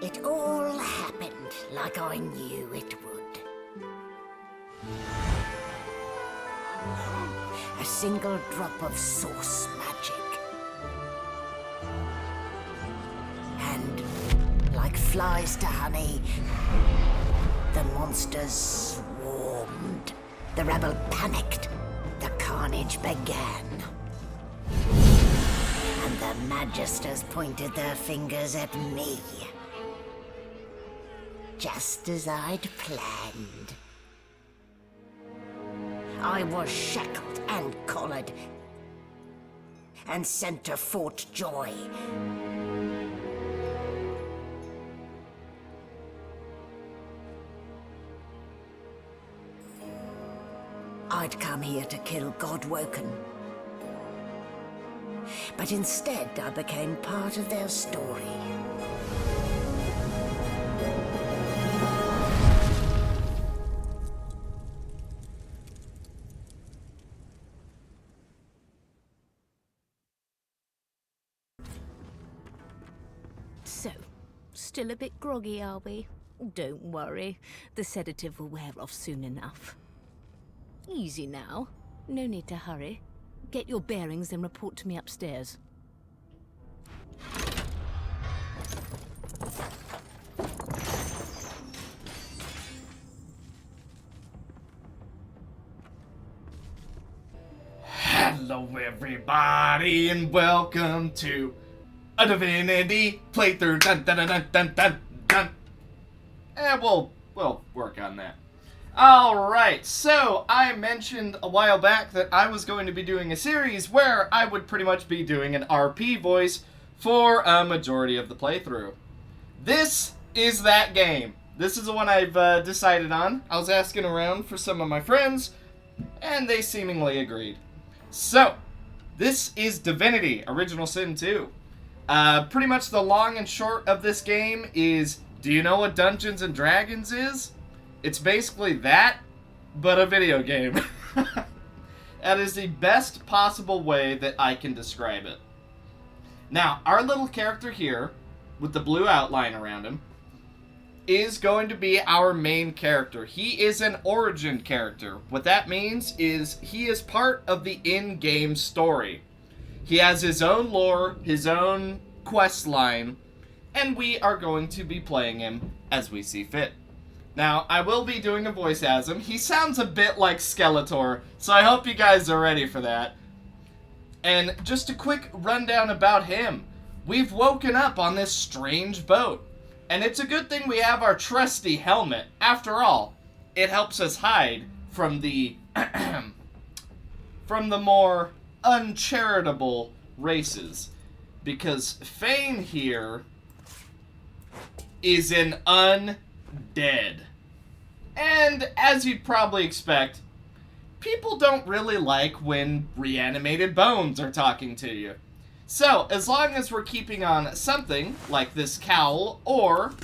It all happened like I knew it would. A single drop of source magic. And, like flies to honey, the monsters swarmed. The rebel panicked. The carnage began. And the Magisters pointed their fingers at me. Just as I'd planned. I was shackled and collared, and sent to Fort Joy. I'd come here to kill Godwoken. But instead, I became part of their story. So, still a bit groggy, are we? Don't worry, the sedative will wear off soon enough. Easy now, no need to hurry. Get your bearings and report to me upstairs. Hello everybody and welcome to a Divinity playthrough. Dun dun dun dun dun dun dun. And we'll work on that. Alright, so I mentioned a while back that I was going to be doing a series where I would pretty much be doing an RP voice for a majority of the playthrough. This is that game. This is the one I've decided on. I was asking around for some of my friends, and they seemingly agreed. So, this is Divinity, Original Sin 2. Pretty much the long and short of this game is, do you know what Dungeons and Dragons is? It's basically that, but a video game. That is the best possible way that I can describe it. Now, our little character here, with the blue outline around him, is going to be our main character. He is an origin character. What that means is he is part of the in-game story. He has his own lore, his own quest line, and we are going to be playing him as we see fit. Now, I will be doing a voice as him. He sounds a bit like Skeletor, so I hope you guys are ready for that. And just a quick rundown about him. We've woken up on this strange boat, and it's a good thing we have our trusty helmet. After all, it helps us hide from the from the more uncharitable races. Because Fane here is an undead. And as you'd probably expect, people don't really like when reanimated bones are talking to you. So, as long as we're keeping on something like this cowl or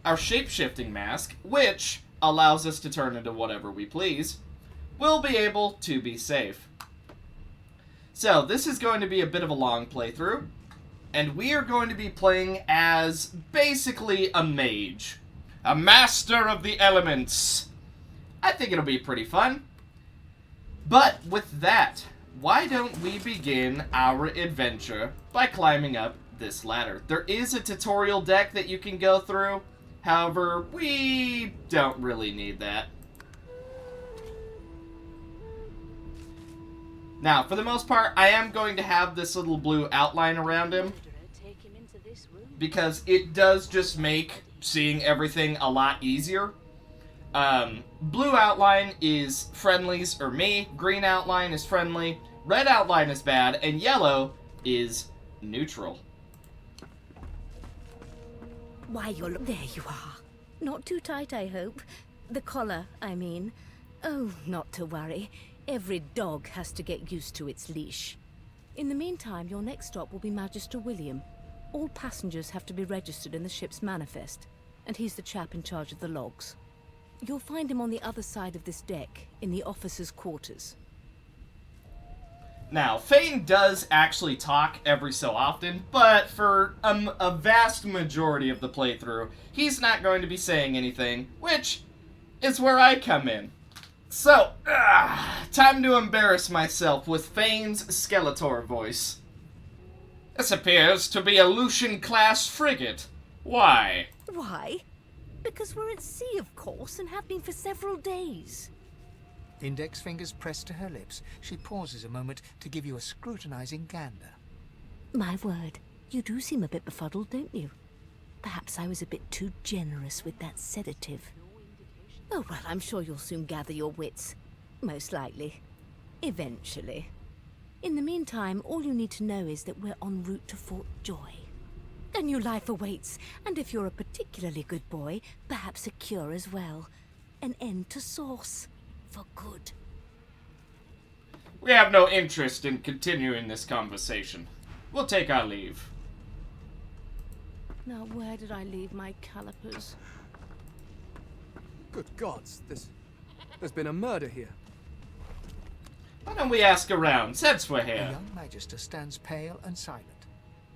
our shape-shifting mask, which allows us to turn into whatever we please, we'll be able to be safe. So, this is going to be a bit of a long playthrough, and we are going to be playing as basically a mage. A master of the elements. I think it'll be pretty fun. But with that, why don't we begin our adventure by climbing up this ladder? There is a tutorial deck that you can go through. However, we don't really need that. Now, for the most part, I am going to have this little blue outline around him, because it does just make seeing everything a lot easier. Blue outline is friendlies, or me. Green outline is friendly. Red outline is bad. And yellow is neutral. Why, there you are. Not too tight, I hope. The collar, I mean. Oh, not to worry. Every dog has to get used to its leash. In the meantime, your next stop will be Magister William. All passengers have to be registered in the ship's manifest, and he's the chap in charge of the logs. You'll find him on the other side of this deck, in the officers' quarters. Now, Fane does actually talk every so often, but for a vast majority of the playthrough, he's not going to be saying anything, which is where I come in. So, time to embarrass myself with Fane's Skeletor voice. This appears to be a Lucian-class frigate. Why? Why? Because we're at sea, of course, and have been for several days. Index fingers pressed to her lips, she pauses a moment to give you a scrutinizing gander. My word, you do seem a bit befuddled, don't you? Perhaps I was a bit too generous with that sedative. Oh, well, I'm sure you'll soon gather your wits. Most likely. Eventually. In the meantime, all you need to know is that we're en route to Fort Joy. A new life awaits, and if you're a particularly good boy, perhaps a cure as well. An end to Source. For good. We have no interest in continuing this conversation. We'll take our leave. Now, where did I leave my calipers? Good gods, there's been a murder here. Why don't we ask around, since we're The here? young Magister stands pale and silent.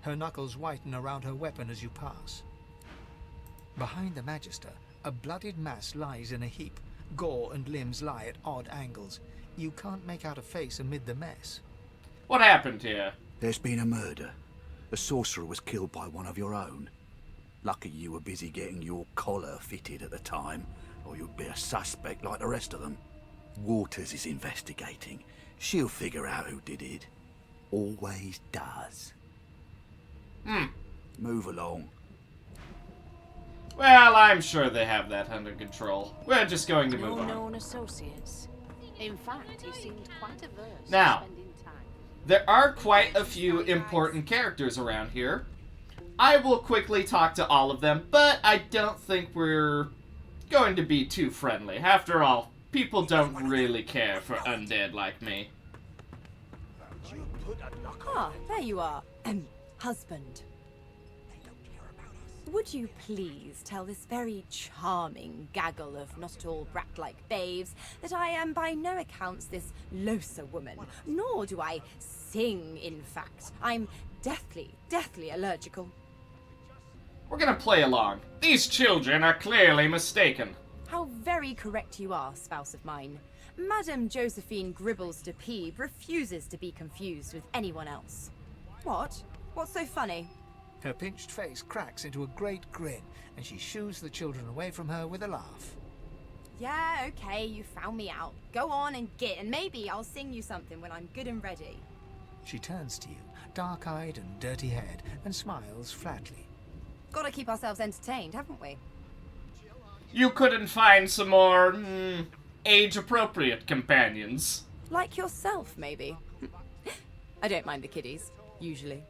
Her knuckles whiten around her weapon as you pass. Behind the Magister, a bloodied mass lies in a heap. Gore and limbs lie at odd angles. You can't make out a face amid the mess. What happened here? There's been a murder. A sorcerer was killed by one of your own. Lucky you were busy getting your collar fitted at the time, or you'd be a suspect like the rest of them. Waters is investigating. She'll figure out who did it. Always does. Move along. Well, I'm sure they have that under control. We're just going to move No on. known associates. In fact, he seemed quite averse Now, to spending time. there are quite a few important characters around here. I will quickly talk to all of them, but I don't think we're going to be too friendly. After all, people don't really care for undead like me. Ah, there you are. Husband. Would you please tell this very charming gaggle of not-at-all brat-like babes that I am by no accounts this Losa woman, nor do I sing, in fact. I'm deathly allergical. We're gonna play along. These children are clearly mistaken. How very correct you are, spouse of mine. Madame Josephine Gribbles de Peeb refuses to be confused with anyone else. What? What's so funny? Her pinched face cracks into a great grin, and she shoos the children away from her with a laugh. Yeah, okay, you found me out. Go on and git, and maybe I'll sing you something when I'm good and ready. She turns to you, dark-eyed and dirty-haired, and smiles flatly. Gotta keep ourselves entertained, haven't we? You couldn't find some more, age-appropriate companions. Like yourself, maybe. I don't mind the kiddies, usually.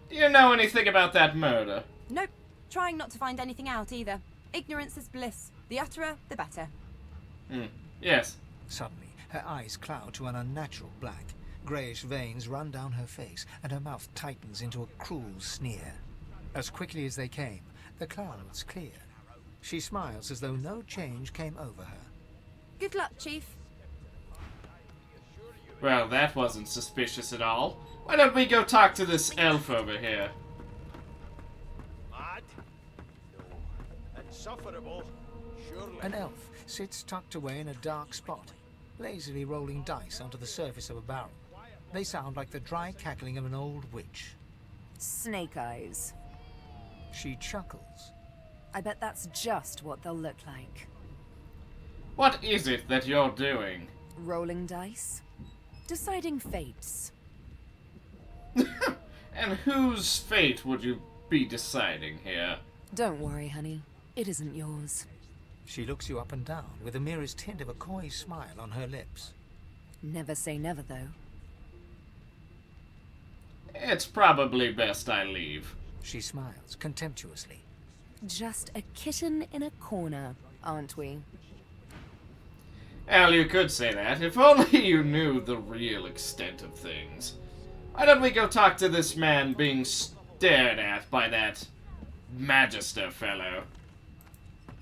Do you know anything about that murder? Nope, trying not to find anything out either. Ignorance is bliss. The utterer, the better. Yes. Suddenly, her eyes cloud to an unnatural black. Greyish veins run down her face, and her mouth tightens into a cruel sneer. As quickly as they came, the clouds clear. She smiles as though no change came over her. Good luck, Chief. Well, that wasn't suspicious at all. Why don't we go talk to this elf over here? Mad? No. Insufferable? Surely. An elf sits tucked away in a dark spot, lazily rolling dice onto the surface of a barrel. They sound like the dry cackling of an old witch. Snake eyes. She chuckles. I bet that's just what they'll look like. What is it that you're doing? Rolling dice. Deciding fates. And whose fate would you be deciding here? Don't worry, honey. It isn't yours. She looks you up and down with the merest hint of a coy smile on her lips. Never say never, though. It's probably best I leave. She smiles contemptuously. Just a kitten in a corner, aren't we? Well, you could say that, if only you knew the real extent of things. Why don't we go talk to this man being stared at by that Magister fellow?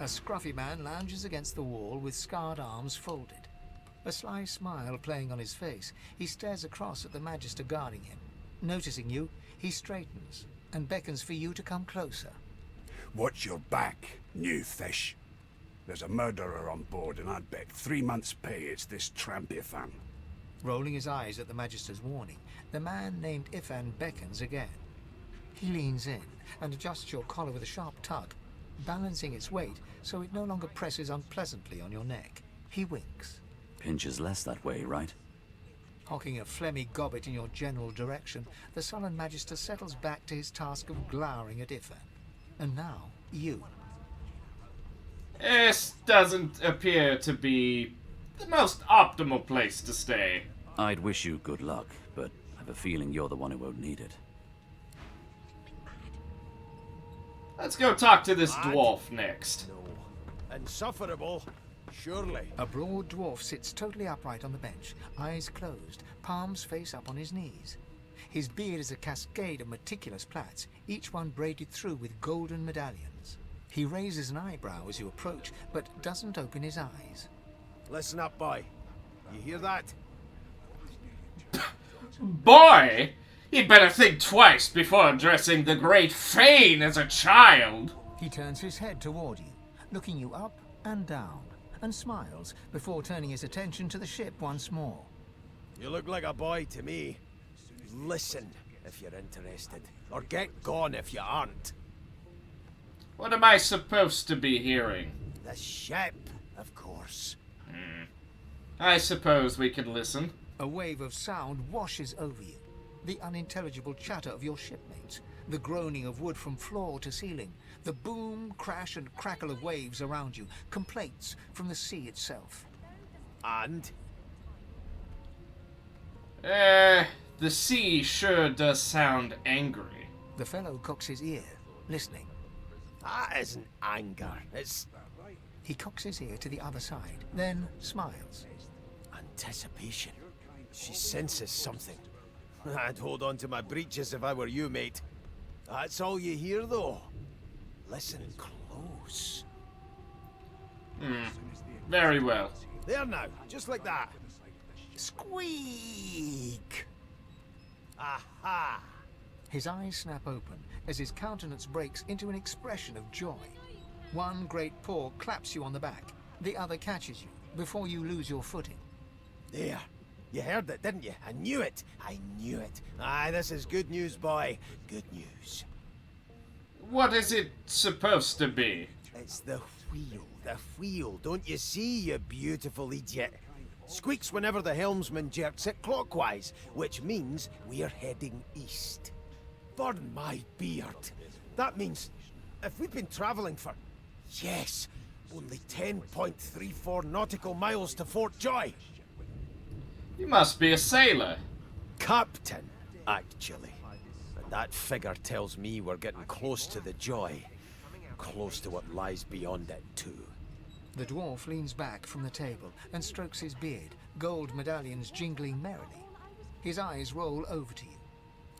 A scruffy man lounges against the wall with scarred arms folded. A sly smile playing on his face, he stares across at the Magister guarding him. Noticing you, he straightens and beckons for you to come closer. Watch your back, new fish. There's a murderer on board, and I'd bet 3 months' pay it's this tramp Ifan. Rolling his eyes at the Magister's warning, the man named Ifan beckons again. He leans in and adjusts your collar with a sharp tug, balancing its weight so it no longer presses unpleasantly on your neck. He winks. Pinches less that way, right? Hocking a phlegmy gobbet in your general direction, the sullen Magister settles back to his task of glowering at Ifan. And now, you. This doesn't appear to be the most optimal place to stay. I'd wish you good luck, but I have a feeling you're the one who won't need it. Let's go talk to this dwarf next. No. Insufferable, surely. A broad dwarf sits totally upright on the bench, eyes closed, palms face up on his knees. His beard is a cascade of meticulous plaits, each one braided through with golden medallions. He raises an eyebrow as you approach, but doesn't open his eyes. Listen up, boy. You hear that? Boy! You'd better think twice before addressing the great Fane as a child. He turns his head toward you, looking you up and down, and smiles before turning his attention to the ship once more. You look like a boy to me. Listen if you're interested, or get gone if you aren't. What am I supposed to be hearing? The ship, of course. I suppose we can listen. A wave of sound washes over you. The unintelligible chatter of your shipmates, the groaning of wood from floor to ceiling, the boom, crash and crackle of waves around you, complaints from the sea itself. And? The sea sure does sound angry. The fellow cocks his ear, listening. That isn't anger, it's... He cocks his ear to the other side, then smiles. Anticipation. She senses something. I'd hold on to my breeches if I were you, mate. That's all you hear, though. Listen close. Very well. There now, just like that. Squeak! Aha! His eyes snap open as his countenance breaks into an expression of joy. One great paw claps you on the back. The other catches you before you lose your footing. There. You heard it, didn't you? I knew it. I knew it. Aye, this is good news, boy. Good news. What is it supposed to be? It's the wheel. The wheel. Don't you see, you beautiful idiot? Squeaks whenever the helmsman jerks it clockwise, which means we're heading east. Burn my beard. That means if we've been traveling for, yes, only 10.34 nautical miles to Fort Joy. You must be a sailor. Captain, actually. And that figure tells me we're getting close to the Joy. Close to what lies beyond it, too. The dwarf leans back from the table and strokes his beard, gold medallions jingling merrily. His eyes roll over to you.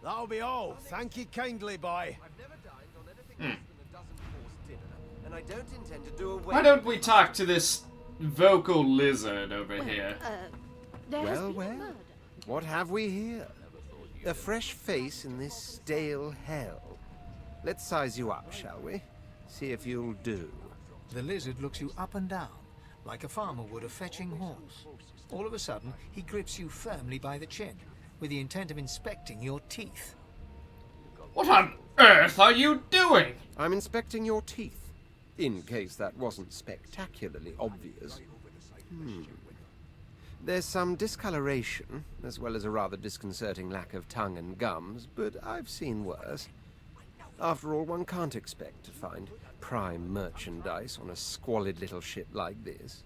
That'll be all. Thank you kindly, boy. Why don't we talk to this vocal lizard over here? Well, what have we here? A fresh face in this stale hell. Let's size you up, shall we? See if you'll do. The lizard looks you up and down, like a farmer would a fetching horse. All of a sudden, he grips you firmly by the chin, with the intent of inspecting your teeth. What on earth are you doing? I'm inspecting your teeth, in case that wasn't spectacularly obvious. There's some discoloration, as well as a rather disconcerting lack of tongue and gums, but I've seen worse. After all, one can't expect to find prime merchandise on a squalid little ship like this.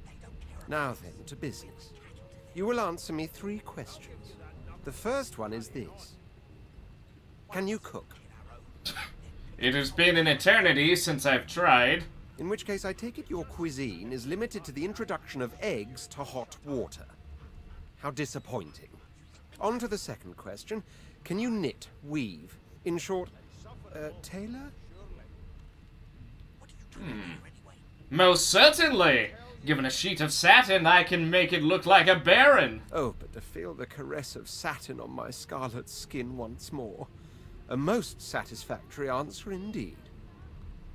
Now then, to business. You will answer me 3 questions. The first one is this. Can you cook? It has been an eternity since I've tried. In which case, I take it your cuisine is limited to the introduction of eggs to hot water. How disappointing. On to the second question. Can you knit, weave? In short, tailor? Most certainly. Given a sheet of satin, I can make it look like a baron. Oh, but to feel the caress of satin on my scarlet skin once more. A most satisfactory answer indeed.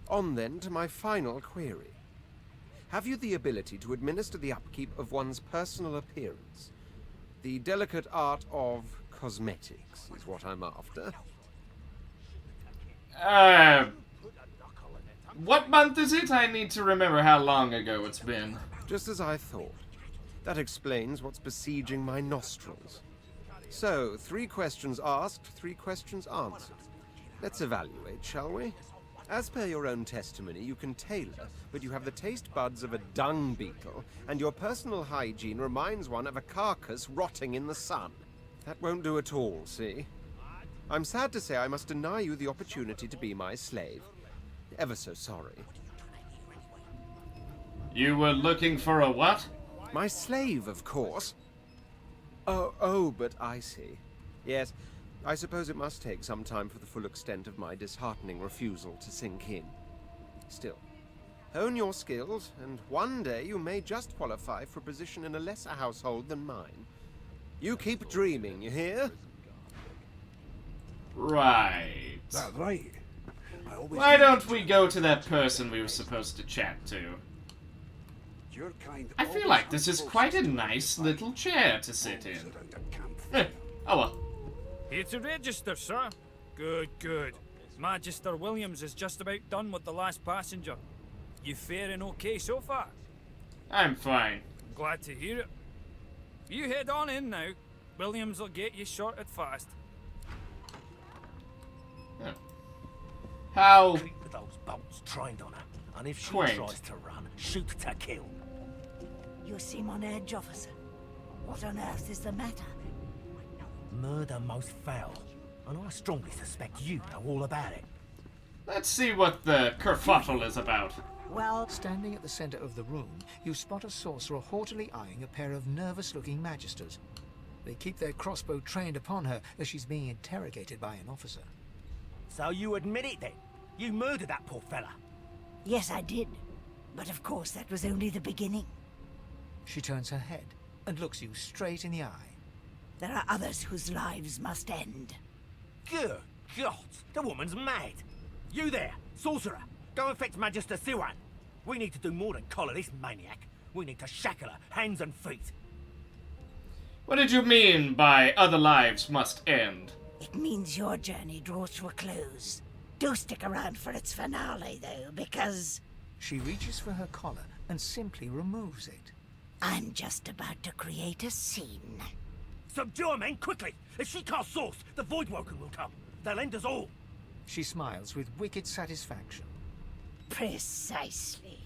On then to my final query. Have you the ability to administer the upkeep of one's personal appearance? The delicate art of cosmetics is what I'm after. What month is it? I need to remember how long ago it's been. Just as I thought. That explains what's besieging my nostrils. So, 3 questions asked, 3 questions answered. Let's evaluate, shall we? As per your own testimony, you can tailor, but you have the taste buds of a dung beetle, and your personal hygiene reminds one of a carcass rotting in the sun. That won't do at all, see? I'm sad to say I must deny you the opportunity to be my slave. Ever so sorry. You were looking for a what? My slave, of course. Oh, but I see. Yes, I suppose it must take some time for the full extent of my disheartening refusal to sink in. Still, hone your skills, and one day you may just qualify for a position in a lesser household than mine. You keep dreaming, you hear? Right. That's right. Why don't we go to that person we were supposed to chat to? I feel like this is quite a nice little chair to sit in. Oh well. Here to register, sir. Good, good. Magister Williams is just about done with the last passenger. You faring okay so far? I'm fine. Glad to hear it. You head on in now. Williams will get you sorted fast. How Keep with those bolts trained on her, and if she quaint. tries to run, shoot to kill. You seem on edge, officer. What on earth is the matter? Murder most foul, and I strongly suspect you know all about it. Let's see what the kerfuffle is about. Well, standing at the center of the room, you spot a sorcerer haughtily eyeing a pair of nervous-looking magisters. They keep their crossbow trained upon her as she's being interrogated by an officer. So you admit it then? You murdered that poor fella? Yes, I did. But of course, that was only the beginning. She turns her head and looks you straight in the eye. There are others whose lives must end. Good God, the woman's mad. You there, sorcerer, go and fetch Magister Siwan. We need to do more than collar this maniac. We need to shackle her, hands and feet. What did you mean by other lives must end? It means your journey draws to a close. Do stick around for its finale, though, because... She reaches for her collar and simply removes it. I'm just about to create a scene. Subdue her, men, quickly! If she casts source, the Voidwoken will come. They'll end us all. She smiles with wicked satisfaction. Precisely.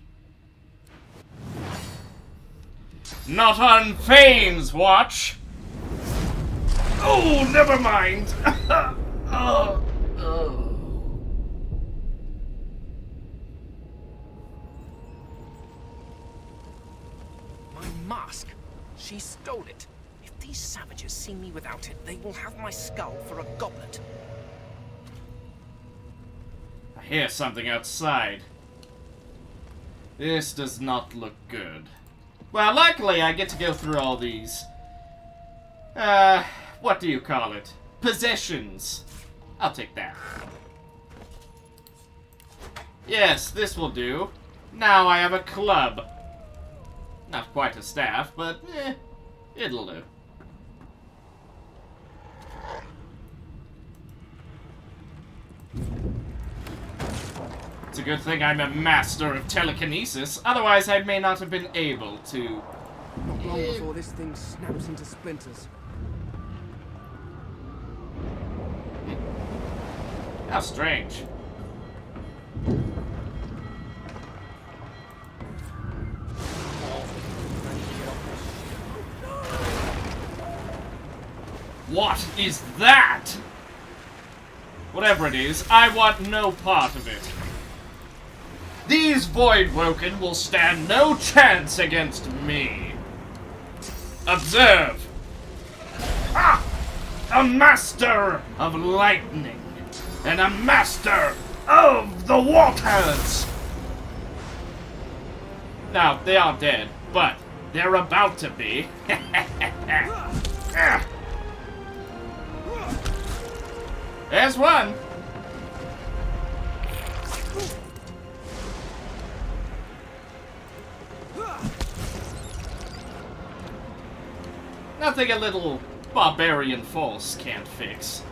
Not on Fane's watch! Oh, never mind! Oh. My mask. She stole it. If these savages see me without it, they will have my skull for a goblet. I hear something outside. This does not look good. Well, luckily I get to go through all these... what do you call it? Possessions. I'll take that. Yes, this will do. Now I have a club. Not quite a staff, but it'll do. It's a good thing I'm a master of telekinesis, otherwise I may not have been able to... Not long before this thing snaps into splinters. How strange. What is that? Whatever it is, I want no part of it. These Voidwoken will stand no chance against me. Observe. Ah! A master of lightning and a master of the waters. Now, they aren't dead, but they're about to be. There's one! Nothing a little barbarian force can't fix.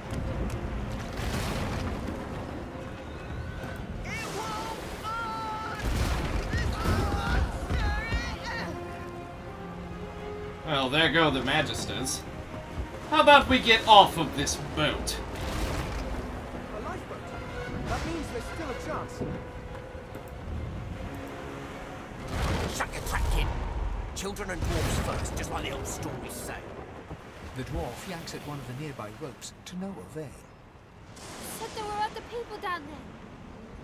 Well, there go the Magisters. How about we get off of this boat? A lifeboat. That means there's still a chance. Shut your trap, kid. Children and dwarves first, just like the old stories say. The dwarf yanks at one of the nearby ropes to no avail. Said there were other people down there.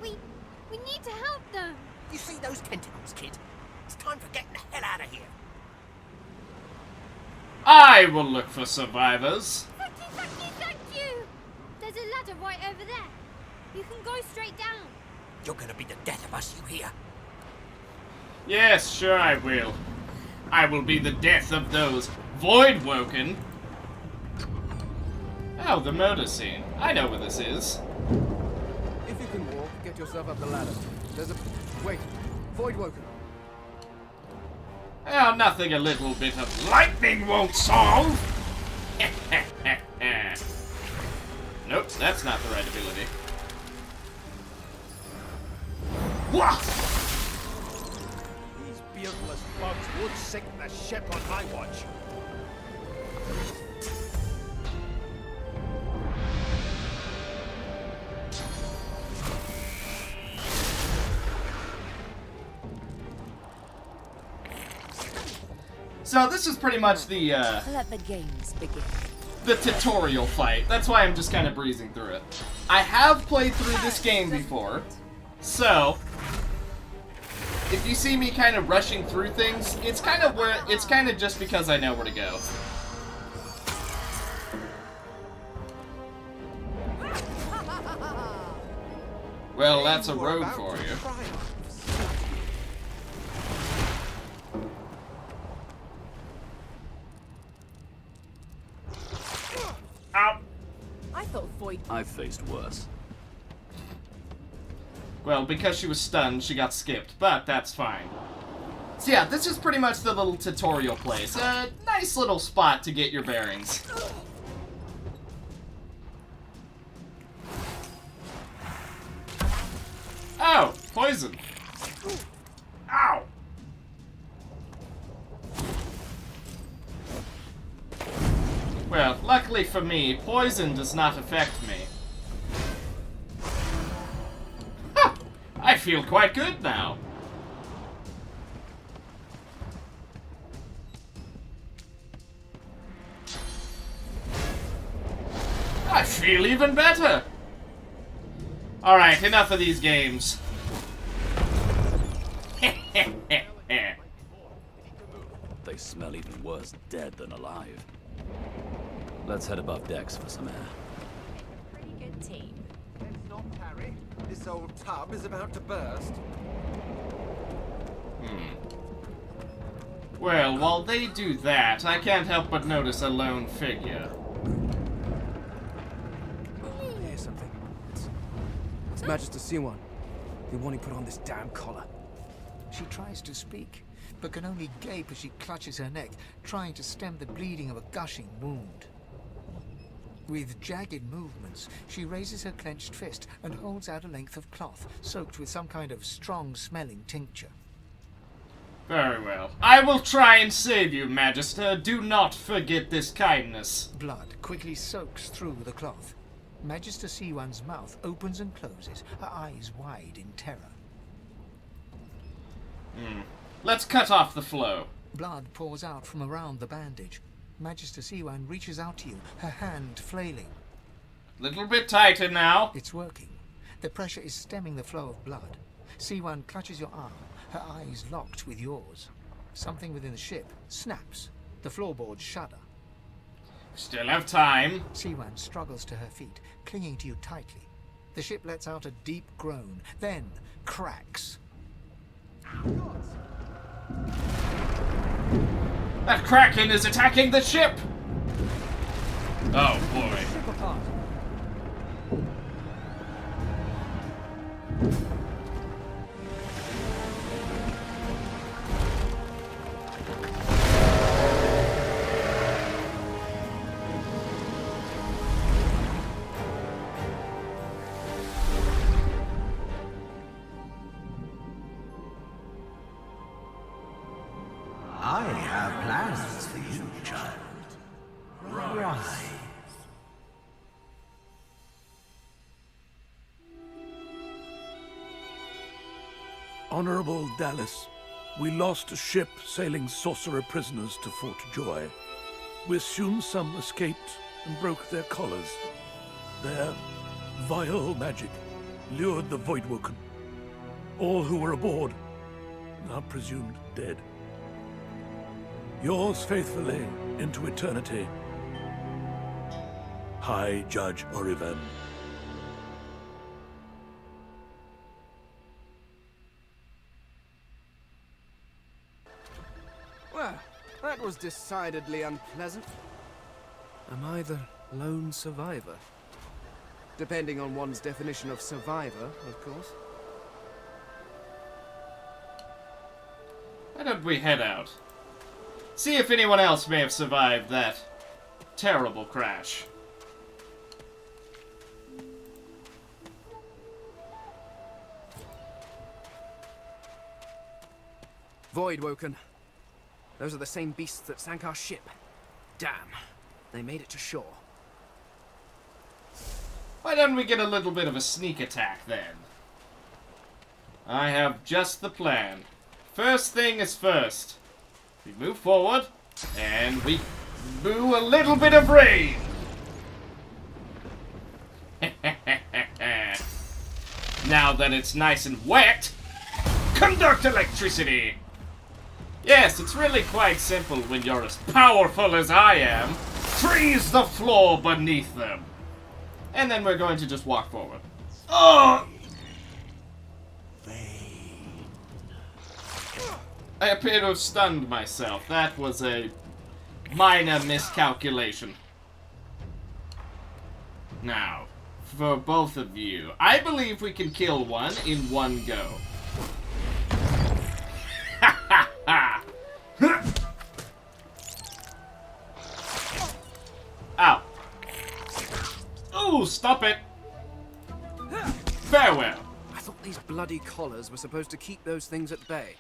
We need to help them. You see those tentacles, kid? It's time for getting the hell out of here. I will look for survivors. Thank you! There's a ladder right over there. You can go straight down. You're gonna be the death of us, you hear? Yes, sure I will. I will be the death of those Voidwoken. Oh, the murder scene. I know where this is. If you can walk, get yourself up the ladder. There's a... Wait. Voidwoken. Oh, nothing a little bit of lightning won't solve! Nope, that's not the right ability. Wah! These beardless bugs would sink the ship on my watch. So this is pretty much the, Let the games begin. the tutorial fight. That's why I'm just kind of breezing through it. I have played through this game before, so if you see me kind of rushing through things, it's kind of just because I know where to go. Well, that's a road for you. Ow! I thought Void... I've faced worse. Well, because she was stunned, she got skipped, but that's fine. So yeah, this is pretty much the little tutorial place. A nice little spot to get your bearings. Oh, poison. Ow! Well, luckily for me, poison does not affect me. Ha! I feel quite good now. I feel even better. Alright, enough of these games. They smell even worse dead than alive. Let's head above decks for some air. Pretty good team. Let's not tarry. This old tub is about to burst. Well, while they do that, I can't help but notice a lone figure. Here's something. It's Magister Siwan. The one who put on this damn collar. She tries to speak, but can only gape as she clutches her neck, trying to stem the bleeding of a gushing wound. With jagged movements, she raises her clenched fist and holds out a length of cloth, soaked with some kind of strong-smelling tincture. Very well. I will try and save you, Magister. Do not forget this kindness. Blood quickly soaks through the cloth. Magister Siwan's mouth opens and closes, her eyes wide in terror. Let's cut off the flow. Blood pours out from around the bandage. Magister Siwan reaches out to you, her hand flailing. Little bit tighter now. It's working. The pressure is stemming the flow of blood. Siwan clutches your arm, her eyes locked with yours. Something within the ship snaps. The floorboards shudder. Still have time. Siwan struggles to her feet, clinging to you tightly. The ship lets out a deep groan, then cracks. That Kraken is attacking the ship! Oh boy. Ship apart. I have plans for you, child. Rise. Honorable Dallas, we lost a ship sailing sorcerer prisoners to Fort Joy. We assume some escaped and broke their collars. Their vile magic lured the Voidwoken. All who were aboard are presumed dead. Yours faithfully into eternity, High Judge Orivan. Well, that was decidedly unpleasant. Am I the lone survivor? Depending on one's definition of survivor, of course. Why don't we head out? See if anyone else may have survived that terrible crash. Voidwoken. Those are the same beasts that sank our ship. Damn. They made it to shore. Why don't we get a little bit of a sneak attack then? I have just the plan. First thing is first. We move forward, and we boo a little bit of rain. Now that it's nice and wet, conduct electricity. Yes, it's really quite simple when you're as powerful as I am. Freeze the floor beneath them. And then we're going to just walk forward. Oh! I appear to have stunned myself. That was a minor miscalculation. Now, for both of you, I believe we can kill one in one go. Ha ha ha! Ow. Ooh, stop it! Farewell. I thought these bloody collars were supposed to keep those things at bay.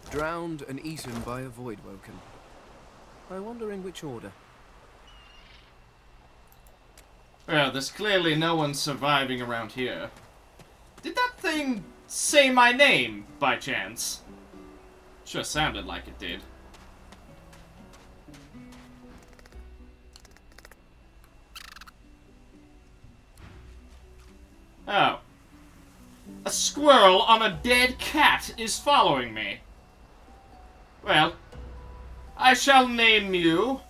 Drowned and eaten by a Voidwoken. I wonder in which order. Well, there's clearly no one surviving around here. Did that thing say my name, by chance? Sure sounded like it did. Oh. A squirrel on a dead cat is following me. Well, I shall name you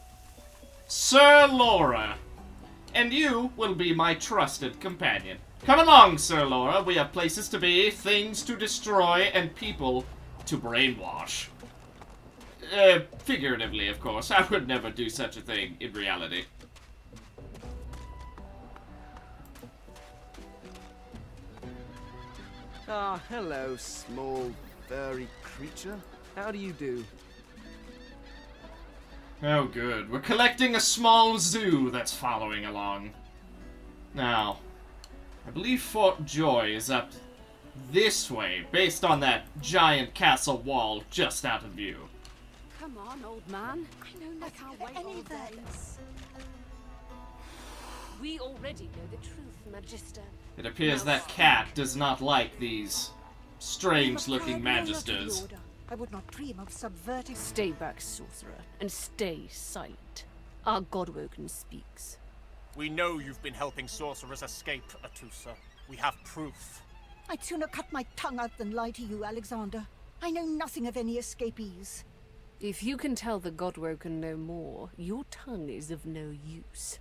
Sir Laura, and you will be my trusted companion. Come along, Sir Laura. We have places to be, things to destroy, and people to brainwash. Figuratively, of course. I would never do such a thing in reality. Ah, hello, small, furry creature. How do you do? Oh, good. We're collecting a small zoo that's following along. Now, I believe Fort Joy is up this way, based on that giant castle wall just out of view. Come on, old man. I know nothing can't wait all day. We already know the truth, Magister. It appears that cat does not like these strange-looking magisters. I would not dream of subverting. Stay back, sorcerer, and stay silent. Our Godwoken speaks. We know you've been helping sorcerers escape, Atusa. We have proof. I'd sooner cut my tongue out than lie to you, Alexander. I know nothing of any escapees. If you can tell the Godwoken no more, your tongue is of no use.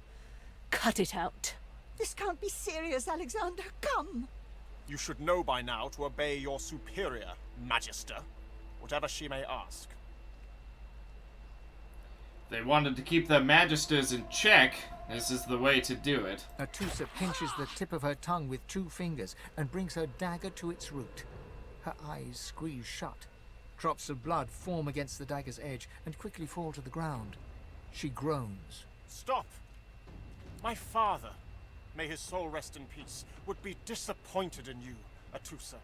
Cut it out. This can't be serious, Alexander. Come! You should know by now to obey your superior, Magister. whatever she may ask. They wanted to keep the Magisters in check. This is the way to do it. Atusa pinches the tip of her tongue with 2 fingers and brings her dagger to its root. Her eyes squeeze shut. Drops of blood form against the dagger's edge and quickly fall to the ground. She groans. Stop! My father, may his soul rest in peace, would be disappointed in you, Atusa.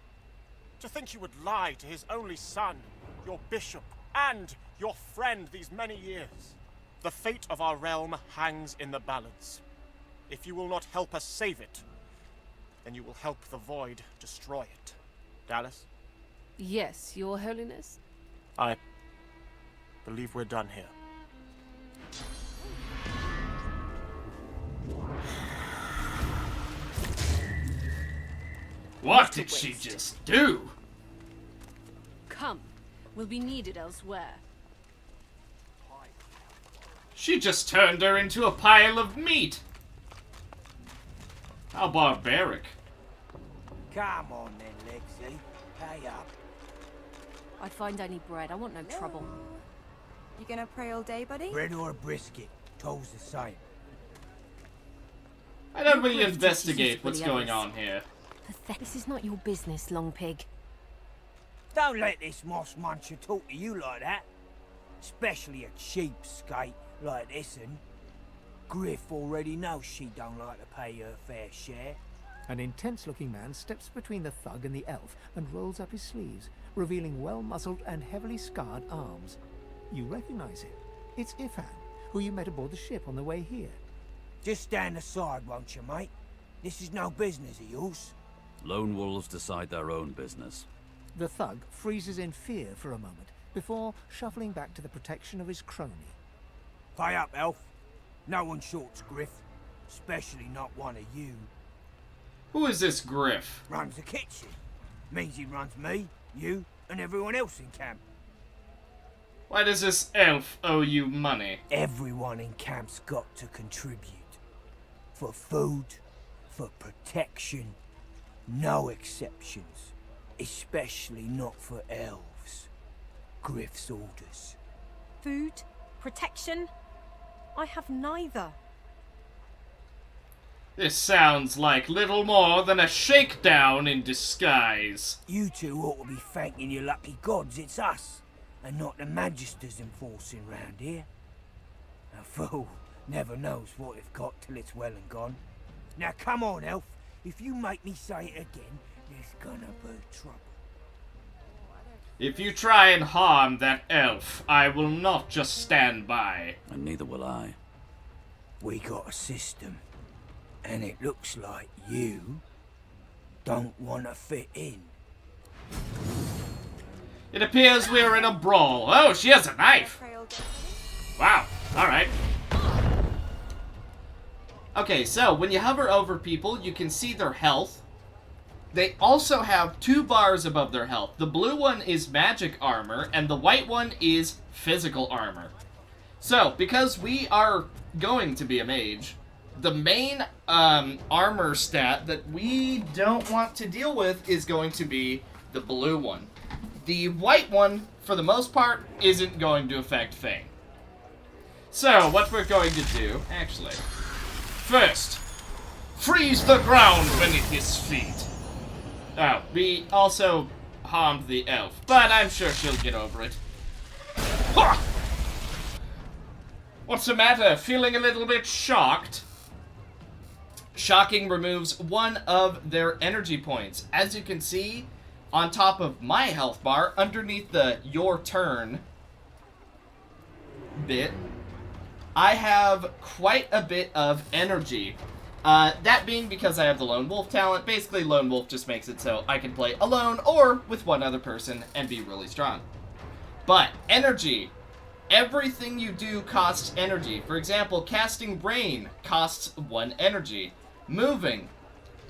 To think you would lie to his only son, your bishop, and your friend these many years. The fate of our realm hangs in the balance. If you will not help us save it, then you will help the Void destroy it. Dallas? Yes, Your Holiness? I believe we're done here. What did she just do? Come, we'll be needed elsewhere. She just turned her into a pile of meat. How barbaric. Come on then, Lexi. Pay up. I'd find any bread. I want no trouble. You gonna pray all day, buddy? Bread or a brisket, toll's the same. I don't really investigate what's going on here. This is not your business, Long Pig. Don't let this moss muncher talk to you like that. Especially a cheapskate like this one. Griff already knows she don't like to pay her fair share. An intense-looking man steps between the thug and the elf and rolls up his sleeves, revealing well-muscled and heavily scarred arms. You recognize him. It's Ifan, who you met aboard the ship on the way here. Just stand aside, won't you, mate? This is no business of yours. Lone wolves decide their own business. The thug freezes in fear for a moment, before shuffling back to the protection of his crony. Pay up, elf. No one shorts Griff. Especially not one of you. Who is this Griff? Runs the kitchen. Means he runs me, you, and everyone else in camp. Why does this elf owe you money? Everyone in camp's got to contribute. For food, for protection, no exceptions. Especially not for elves. Griff's orders. Food? Protection? I have neither. This sounds like little more than a shakedown in disguise. You two ought to be thanking your lucky gods it's us, and not the Magisters enforcing round here. A fool never knows what they've got till it's well and gone. Now come on, elf. If you make me say it again, there's gonna be trouble. If you try and harm that elf, I will not just stand by. And neither will I. We got a system, and it looks like you don't want to fit in. It appears we're in a brawl. Oh, she has a knife. Wow. Alright. Okay, so when you hover over people, you can see their health. They also have 2 bars above their health. The blue one is magic armor, and the white one is physical armor. So, because we are going to be a mage, the main armor stat that we don't want to deal with is going to be the blue one. The white one, for the most part, isn't going to affect Fane. So, what we're going to do, actually, first, freeze the ground beneath his feet. Oh, we also harmed the elf, but I'm sure she'll get over it. Ha! What's the matter? Feeling a little bit shocked? Shocking removes 1 of their energy points. As you can see, on top of my health bar, underneath the your turn bit, I have quite a bit of energy. That being because I have the Lone Wolf talent. Basically, Lone Wolf just makes it so I can play alone or with 1 other person and be really strong. But, energy. Everything you do costs energy. For example, casting Rain costs 1 energy. Moving,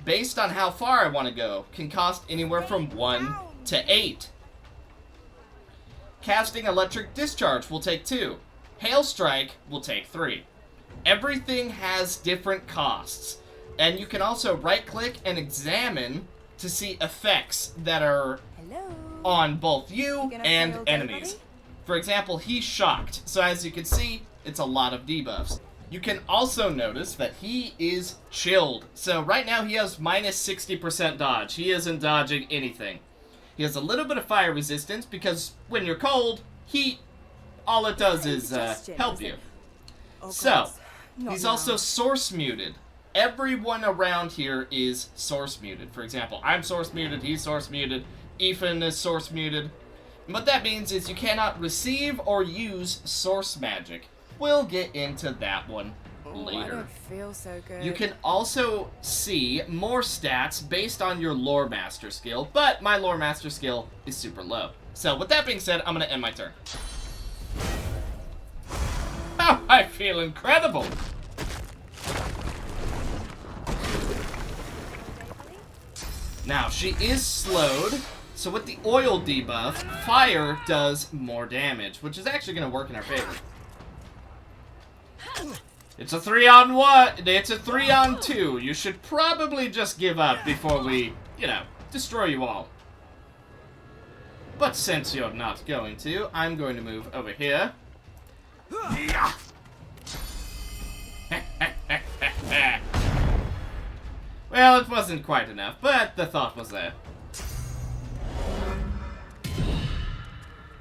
based on how far I want to go, can cost anywhere from 1 to 8. Casting Electric Discharge will take 2. Hail Strike will take 3. Everything has different costs. And you can also right-click and examine to see effects that are on both you and enemies. For example, he's shocked, so as you can see, it's a lot of debuffs. You can also notice that he is chilled. So right now he has minus 60% dodge. He isn't dodging anything. He has a little bit of fire resistance because when you're cold, heat, all it does is help you. So, he's also source muted. Everyone around here is source muted. For example, I'm source muted, he's source muted, Ethan is source muted. And what that means is you cannot receive or use source magic. We'll get into that one later. I don't feel so good. You can also see more stats based on your lore master skill, but my lore master skill is super low. So with that being said, I'm gonna end my turn. Oh, I feel incredible! Now, she is slowed, so with the oil debuff, fire does more damage, which is actually gonna work in our favor. It's a 3-on-1. It's a 3-on-2. You should probably just give up before we, destroy you all. But since you're not going to, I'm going to move over here. Well, it wasn't quite enough, but the thought was there.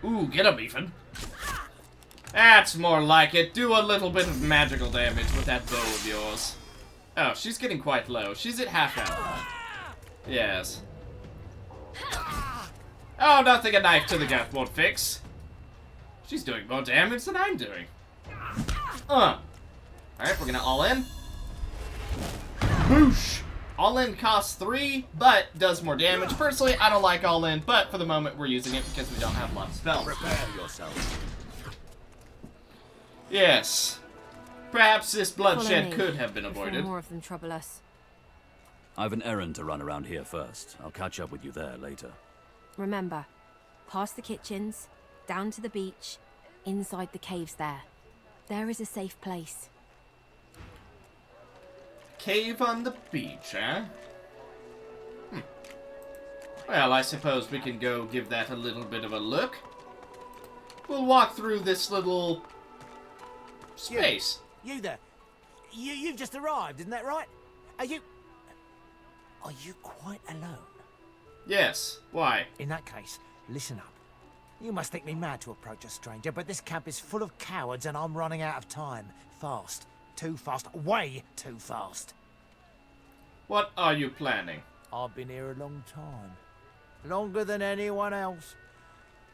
Ooh, get him, Ethan. That's more like it. Do a little bit of magical damage with that bow of yours. Oh, she's getting quite low. She's at half health. Yes. Oh, nothing a knife to the gut won't fix. She's doing more damage than I'm doing. Alright, we're gonna all in. Boosh! All in costs 3, but does more damage. Personally, I don't like all in, but for the moment we're using it because we don't have a lot of spells. Prepare yourself. Yes. Perhaps this bloodshed could have been avoided. More of them trouble us. I've an errand to run around here first. I'll catch up with you there later. Remember, past the kitchens, down to the beach, inside the caves there. There is a safe place. Cave on the beach, eh? Well, I suppose we can go give that a little bit of a look. We'll walk through this little space. You there. You've just arrived, isn't that right? Are you quite alone? Yes. Why? In that case, listen up. You must think me mad to approach a stranger, but this camp is full of cowards and I'm running out of time. Fast. Too fast. Way too fast. What are you planning? I've been here a long time. Longer than anyone else.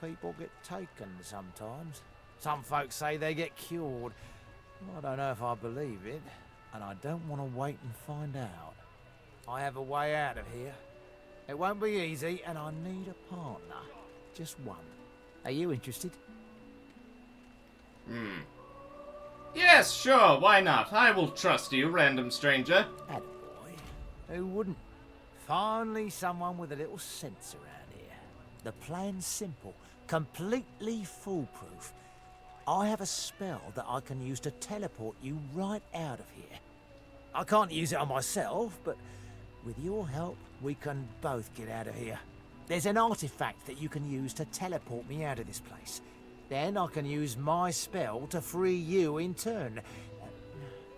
People get taken sometimes. Some folks say they get cured. I don't know if I believe it, and I don't want to wait and find out. I have a way out of here. It won't be easy, and I need a partner. Just one. Are you interested? Yes, sure, why not? I will trust you, random stranger. Attaboy. Who wouldn't? Finally someone with a little sense around here. The plan's simple, completely foolproof. I have a spell that I can use to teleport you right out of here. I can't use it on myself, but with your help, we can both get out of here. There's an artifact that you can use to teleport me out of this place. Then I can use my spell to free you in turn.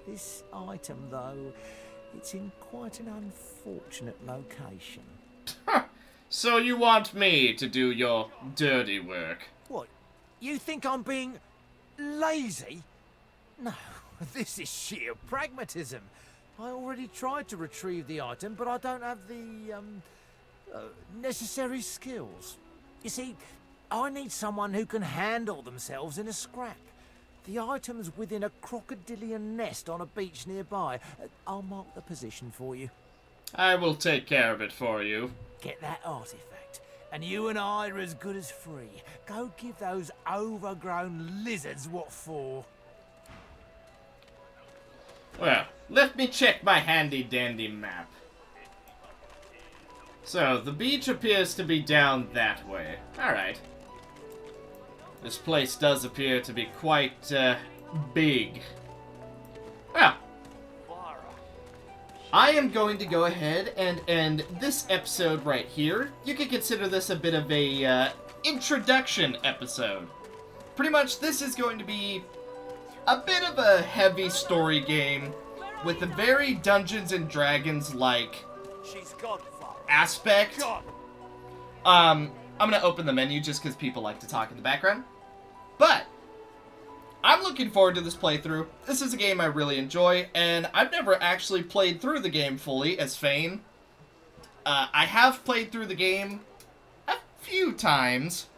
This item, though, it's in quite an unfortunate location. So you want me to do your dirty work? What? You think I'm being lazy? No, this is sheer pragmatism. I already tried to retrieve the item, but I don't have the necessary skills. You see, I need someone who can handle themselves in a scrap. The item's within a crocodilian nest on a beach nearby. I'll mark the position for you. I will take care of it for you. Get that artifact, and you and I are as good as free. Go give those overgrown lizards what for. Well, let me check my handy-dandy map. So, the beach appears to be down that way. Alright. This place does appear to be quite, big. Well, I am going to go ahead and end this episode right here. You can consider this a bit of a introduction episode. Pretty much this is going to be a bit of a heavy story game with a very Dungeons and Dragons-like aspect. I'm gonna open the menu just because people like to talk in the background. But I'm looking forward to this playthrough. This is a game I really enjoy, and I've never actually played through the game fully as Fane. I have played through the game a few times.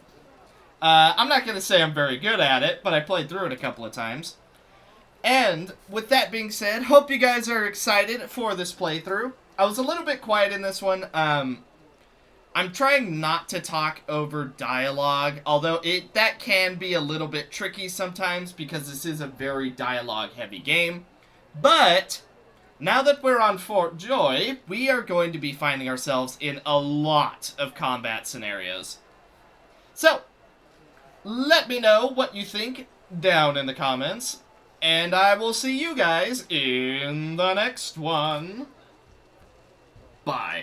I'm not going to say I'm very good at it, but I played through it a couple of times. And with that being said, hope you guys are excited for this playthrough. I was a little bit quiet in this one. I'm trying not to talk over dialogue, although that can be a little bit tricky sometimes because this is a very dialogue-heavy game. But now that we're on Fort Joy, we are going to be finding ourselves in a lot of combat scenarios. So, let me know what you think down in the comments, and I will see you guys in the next one. Bye.